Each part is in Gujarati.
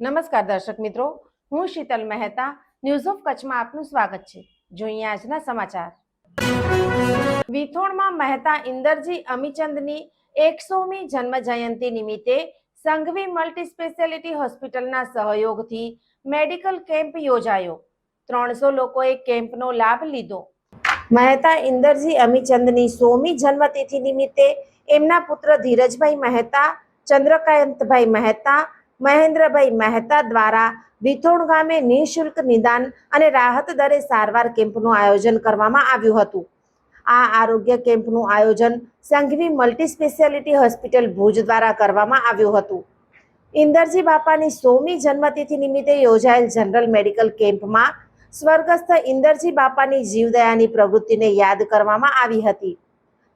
નમસ્કાર દર્શક મિત્રો, હું શીતલ મહેતા ન્યૂઝ ઓફ કચ્છમાં આપનું સ્વાગત છે। જોઈએ આજના સમાચાર। વિથોણમાં મહેતા ઇન્દરજી અમીચંદની 100મી જન્મ જયંતિ નિમિત્તે સંઘવી મલ્ટી સ્પેશિયાલિટી હોસ્પિટલના સહયોગથી મેડિકલ કેમ્પ યોજાયો। 300 લોકોએ કેમ્પનો લાભ લીધો। મહેતા ઇન્દરજી અમીચંદની 100મી જન્મતિથિ નિમિત્તે એમના પુત્ર ધીરજભાઈ મહેતા, ચંદ્રકાંતભાઈ મહેતા, મહેન્દ્રભાઈ મહેતા દ્વારા વિથોણ ગામે નિઃશુલ્ક નિદાન અને રાહત દરે સારવાર કેમ્પનું આયોજન કરવામાં આવ્યું હતું। આ આરોગ્ય કેમ્પનું આયોજન Sanghvi multi speciality hospital Bhuj દ્વારા કરવામાં આવ્યું હતું। ઇન્દરજી બાપાની 100મી જન્મતિથિ નિમિત્તે યોજાયેલ જનરલ મેડિકલ કેમ્પમાં સ્વર્ગસ્થ ઇન્દરજી બાપાની જીવદયાની પ્રવૃત્તિને યાદ કરવામાં આવી હતી।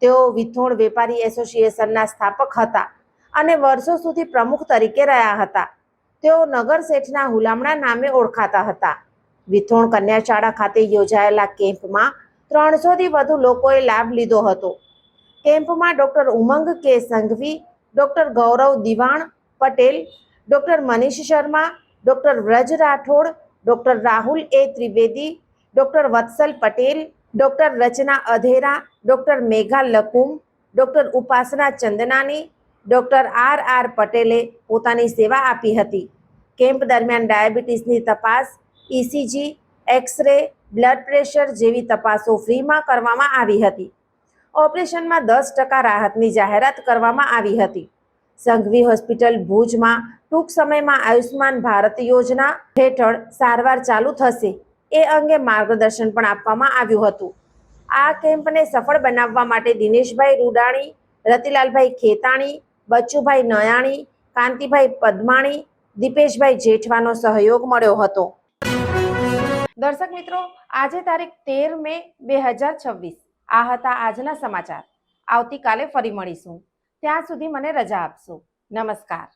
તેઓ વિથોણ વેપારી એસોસિએશનના સ્થાપક હતા અને વર્ષો સુધી પ્રમુખ તરીકે રહ્યા હતા। તેઓ નગર શેઠના હુલામણા નામે ઓળખાતા હતા। વિથોણ કન્યાશાળા ખાતે યોજાયેલા કેમ્પમાં 300થી વધુ લોકોએ લાભ લીધો હતો। કેમ્પમાં doctor Umang K Sanghavi, doctor Gaurav Diwan Patel, doctor Manish Sharma, doctor Vraj Rathod, doctor Rahul A Trivedi, doctor Vatsal Patel, doctor Rachana Adhera, doctor Megha Lakum, doctor Upasana Chandnani, doctor R પટેલે પોતાની સેવા આપી હતી। કેમ્પ દરમિયાન ડાયાબિટીસની તપાસ, ઇસીજી, એક્સ-રે, બ્લડ પ્રેશર જેવી તપાસો ફ્રીમાં કરવામાં આવી હતી। ઓપરેશનમાં 10% રાહતની જાહેરાત કરવામાં આવી હતી। સંઘવી હોસ્પિટલ ભુજમાં ટૂંક સમયમાં આયુષ્માન ભારત યોજના હેઠળ સારવાર ચાલુ થશે એ અંગે માર્ગદર્શન પણ આપવામાં આવ્યું હતું। આ કેમ્પને સફળ બનાવવા માટે દિનેશભાઈ રૂડાણી, રતિલાલભાઈ ખેતાણી, બચ્ચુભાઈ નયાણી, કાંતિભાઈ પદમાણી, દીપેશભાઈ જેઠવાનો સહયોગ મળ્યો હતો। દર્શક મિત્રો, આજે તારીખ 13 મે 2026 આ હતા આજના સમાચાર। આવતીકાલે ફરી મળીશું। ત્યાં સુધી મને રજા આપશો। નમસ્કાર।